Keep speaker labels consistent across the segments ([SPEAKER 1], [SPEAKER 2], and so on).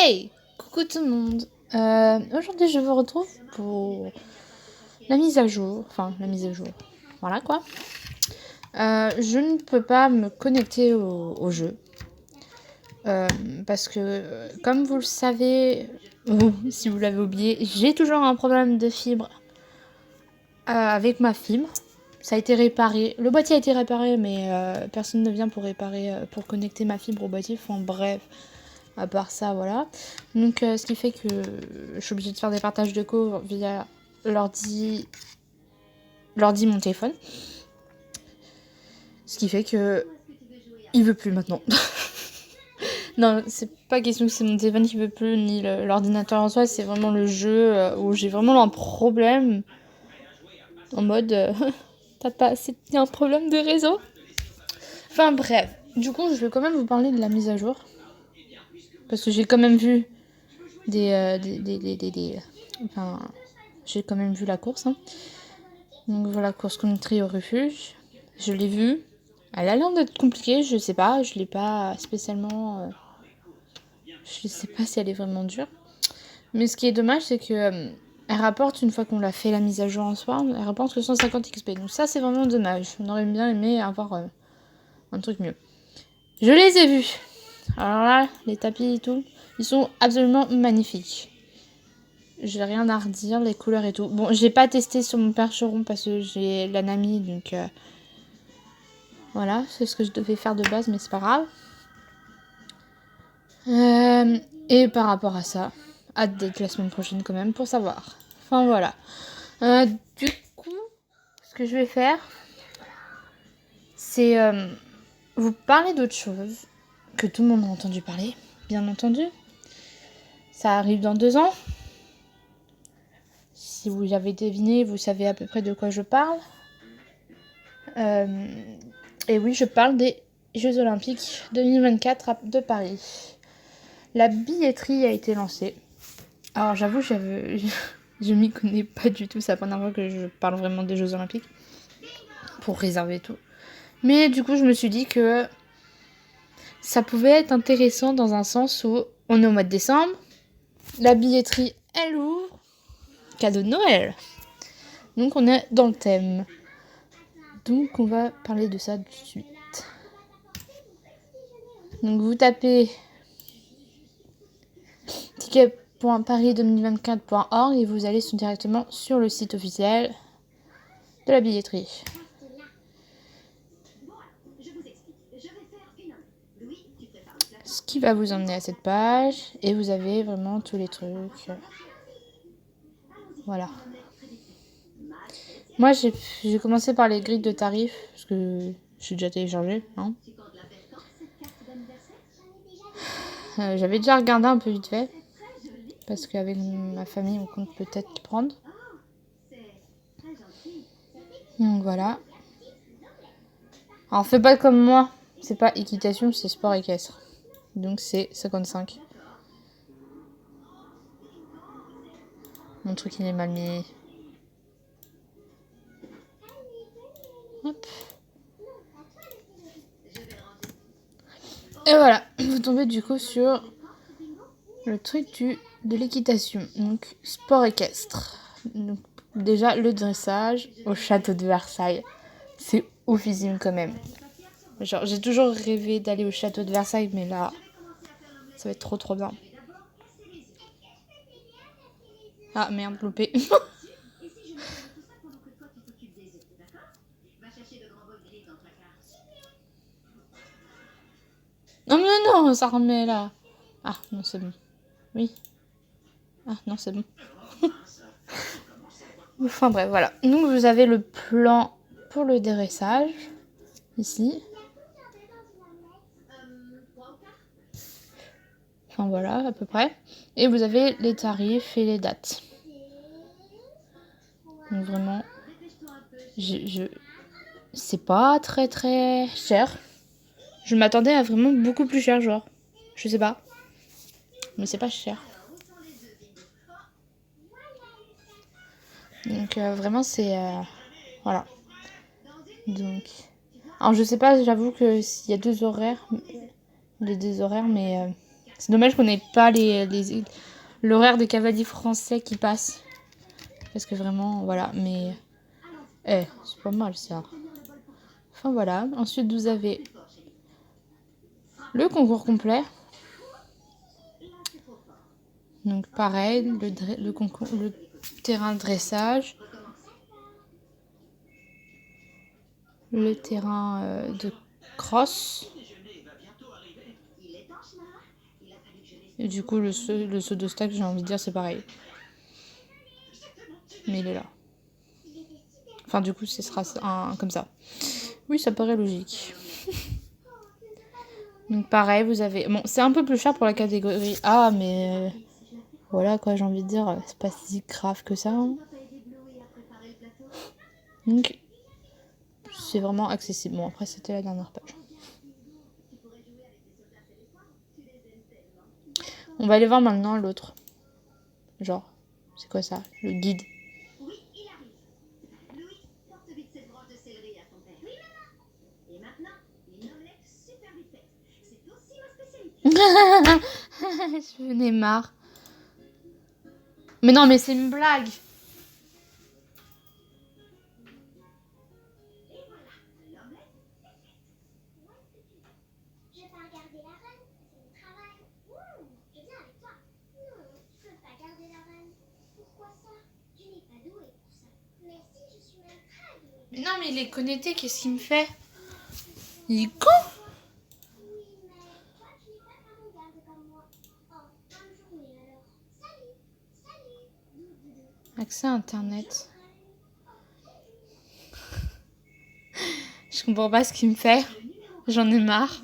[SPEAKER 1] Hey, coucou tout le monde. Aujourd'hui, je vous retrouve pour la mise à jour. Enfin, la mise à jour. Voilà quoi. Je ne peux pas me connecter au jeu. Parce que, comme vous le savez, ou si vous l'avez oublié, j'ai toujours un problème de fibre avec ma fibre. Ça a été réparé. Le boîtier a été réparé, mais personne ne vient pour réparer, pour connecter ma fibre au boîtier. Enfin bref, à part ça, voilà. Donc ce qui fait que je suis obligée de faire des partages de cours via l'ordi, mon téléphone. Ce qui fait que il veut plus maintenant. Non, c'est pas question que c'est mon téléphone qui veut plus, ni l'ordinateur en soi, c'est vraiment le jeu où j'ai vraiment un problème. En mode, y a un problème de réseau. Enfin bref, du coup, je vais quand même vous parler de la mise à jour. Parce que j'ai quand même vu enfin, j'ai quand même vu la course. Hein. Donc voilà, course country au refuge. Je l'ai vue. Elle a l'air d'être compliquée, je sais pas. Je l'ai pas spécialement... je sais pas si elle est vraiment dure. Mais ce qui est dommage, c'est que... elle rapporte, une fois qu'on l'a fait la mise à jour en soi, elle rapporte que 150 XP. Donc ça, c'est vraiment dommage. On aurait bien aimé avoir un truc mieux. Je les ai vus. Alors là, les tapis et tout, ils sont absolument magnifiques. J'ai rien à redire, les couleurs et tout. Bon, j'ai pas testé sur mon percheron parce que j'ai la Nami, donc voilà, c'est ce que je devais faire de base, mais c'est pas grave. Et par rapport à ça, hâte d'être la semaine prochaine quand même pour savoir. Enfin voilà. Du coup, ce que je vais faire, c'est vous parler d'autre chose que tout le monde a entendu parler, bien entendu. Ça arrive dans 2 ans. Si vous avez deviné, vous savez à peu près de quoi je parle. Et oui, je parle des Jeux Olympiques 2024 de Paris. La billetterie a été lancée. Alors j'avoue, je m'y connais pas du tout. C'est la première fois que je parle vraiment des Jeux Olympiques. Pour réserver tout. Mais du coup, je me suis dit que ça pouvait être intéressant dans un sens où on est au mois de décembre. La billetterie, elle ouvre. Cadeau de Noël. Donc on est dans le thème. Donc on va parler de ça tout de suite. Donc vous tapez ticket.paris2024.org et vous allez directement sur le site officiel de la billetterie. Ce qui va vous emmener à cette page et vous avez vraiment tous les trucs. Voilà. Moi j'ai commencé par les grilles de tarifs parce que je suis déjà téléchargée. Hein. J'avais déjà regardé un peu vite fait parce qu'avec ma famille on compte peut-être prendre. Donc voilà. Alors fais pas comme moi, c'est pas équitation, c'est sport équestre. Donc c'est 55. Mon truc il est mal mis. Hop. Et voilà, vous tombez du coup sur le truc de l'équitation. Donc sport équestre. Donc déjà le dressage au château de Versailles. C'est oufissime quand même. Genre j'ai toujours rêvé d'aller au château de Versailles, mais là ça va être trop bien. Ah merde, loupé. Non mais non, ça remet là. Ah non, c'est bon. Oui. Ah non, c'est bon. Enfin bref, voilà. Donc vous avez le plan pour le dressage, ici. Enfin voilà, à peu près. Et vous avez les tarifs et les dates. Donc vraiment, c'est pas très cher. Je m'attendais à vraiment beaucoup plus cher, genre. Je sais pas. Mais c'est pas cher. Donc vraiment c'est... voilà. Donc... Alors je sais pas, j'avoue que s'il y a 2 horaires... Les 2 horaires, mais... C'est dommage qu'on n'ait pas l'horaire des cavaliers français qui passe. Parce que vraiment, voilà, mais... c'est pas mal ça. Enfin voilà, ensuite vous avez le concours complet. Donc pareil, le terrain de dressage. Le terrain de cross. Et du coup, le saut de stack, j'ai envie de dire, c'est pareil. Mais il est là. Enfin, du coup, ce sera comme ça. Oui, ça paraît logique. Donc pareil, vous avez... Bon, c'est un peu plus cher pour la catégorie A, mais... voilà, quoi, j'ai envie de dire, c'est pas si grave que ça. Hein. Donc, c'est vraiment accessible. Bon, après, c'était la dernière page. On va aller voir maintenant l'autre. Genre, c'est quoi ça? Le guide. Oui, il arrive. Louis, porte vite cette branche de céleri à ton père. Oui, maman. Et maintenant, une omelette super vite faite. C'est aussi ma spécialité. Je venais marre. Mais non, mais c'est une blague. Et voilà, l'omelette est faite. Je vais pas regarder la reine. C'est mon travail. Je viens avec toi. Non, je peux pas garder la reine. Pourquoi ça? Tu n'es pas douée pour ça. Mais si, je suis même très douée. Mais non, mais il est connecté, qu'est-ce qu'il me fait? Il est con. Oui, mais toi, tu n'es pas vraiment garde comme moi. Oh, bonne journée alors. Salut, salut. Accès à Internet. Je comprends pas ce qu'il me fait. J'en ai marre.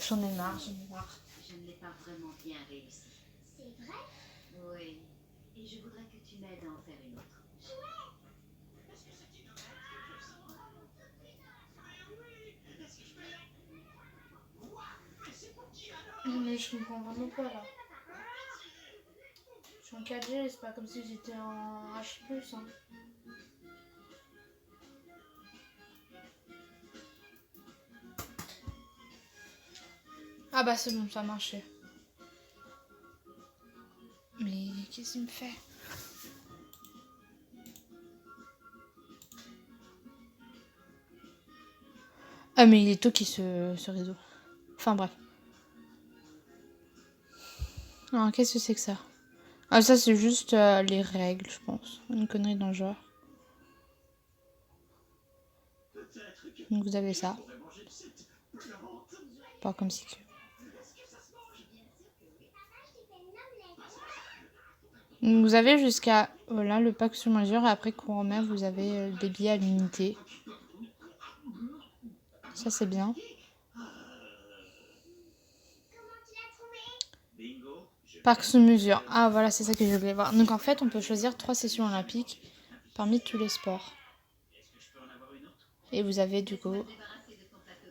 [SPEAKER 1] J'en ai marre. Je ne l'ai pas vraiment bien réussi. C'est vrai? Oui. Et je voudrais que tu m'aides à en faire une autre. Ouais. Est-ce que c'est une omelette? Est-ce que je peux la... Quoi? Mais c'est pour qui alors? Mais je comprends vraiment pas là. Je suis en 4G, c'est pas comme si j'étais en H+. Hein. Ah bah c'est bon, ça a marché. Mais qu'est-ce qu'il me fait? Ah mais il est toqué ce réseau. Enfin bref. Alors qu'est-ce que c'est que ça? Ah ça c'est juste les règles je pense. Une connerie dans le genre. Donc vous avez ça. Pas comme si que... Donc vous avez jusqu'à voilà, le pack sur mesure et après qu'on remet vous avez des billets à l'unité. Ça c'est bien. Parc sur mesure. Ah voilà, c'est ça que je voulais voir. Donc en fait on peut choisir 3 sessions olympiques parmi tous les sports. Et vous avez du coup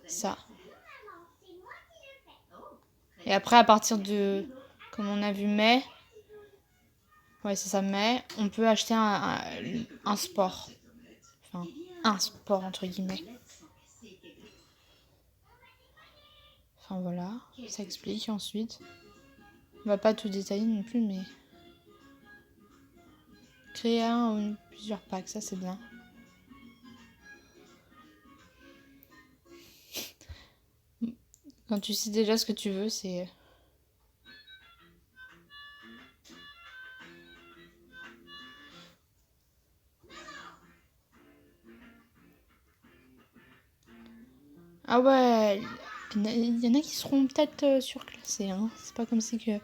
[SPEAKER 1] ça. Et après à partir de, comme on a vu mai, ouais c'est ça mai, on peut acheter un sport. Enfin un sport entre guillemets. Enfin voilà, ça explique ensuite. On va pas tout détailler non plus mais... Créer un ou plusieurs packs, ça c'est bien. Quand tu sais déjà ce que tu veux, c'est... Ah ouais, il y en a qui seront peut-être surclassés, hein. C'est pas comme si que...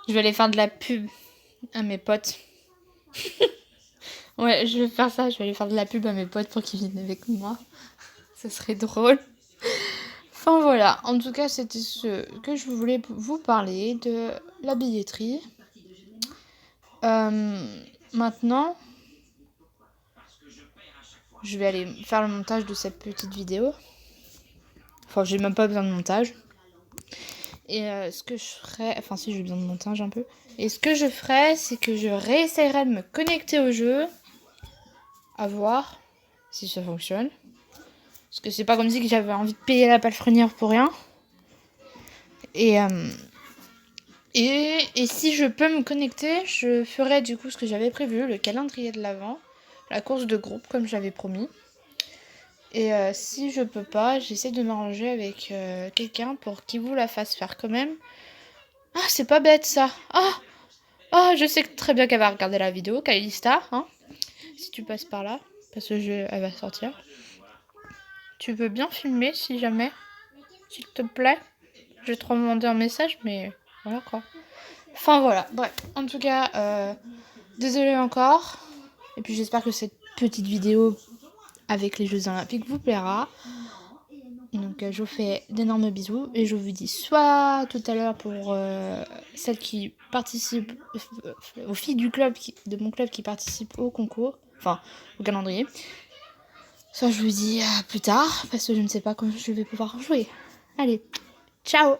[SPEAKER 1] Je vais aller faire de la pub à mes potes. Ouais, je vais faire ça, je vais aller faire de la pub à mes potes pour qu'ils viennent avec moi. Ça serait drôle. Enfin voilà, en tout cas c'était ce que je voulais vous parler de la billetterie. Maintenant, je vais aller faire le montage de cette petite vidéo. Enfin, j'ai même pas besoin de montage. Et ce que je ferais... Enfin, si, j'ai besoin de montage un peu. Et ce que je ferais, c'est que je réessayerais de me connecter au jeu. À voir si ça fonctionne. Parce que c'est pas comme si j'avais envie de payer la palefrenière pour rien. Et si je peux me connecter, je ferai du coup ce que j'avais prévu, le calendrier de l'Avent, la course de groupe comme j'avais promis. Et si je peux pas, j'essaie de m'arranger avec quelqu'un pour qu'il vous la fasse faire quand même. Ah, c'est pas bête ça. Ah, je sais très bien qu'elle va regarder la vidéo, Kalista, hein. Si tu passes par là, parce que elle va sortir. Tu veux bien filmer si jamais, s'il te plaît. Je vais te demander un message, mais voilà quoi. Enfin voilà, bref. En tout cas, désolée encore. Et puis j'espère que cette petite vidéo avec les Jeux Olympiques vous plaira. Donc je vous fais d'énormes bisous et je vous dis soit tout à l'heure pour celles qui participent, aux filles du club, de mon club qui participent au concours, enfin au calendrier. Soit je vous dis plus tard parce que je ne sais pas quand je vais pouvoir jouer. Allez, ciao!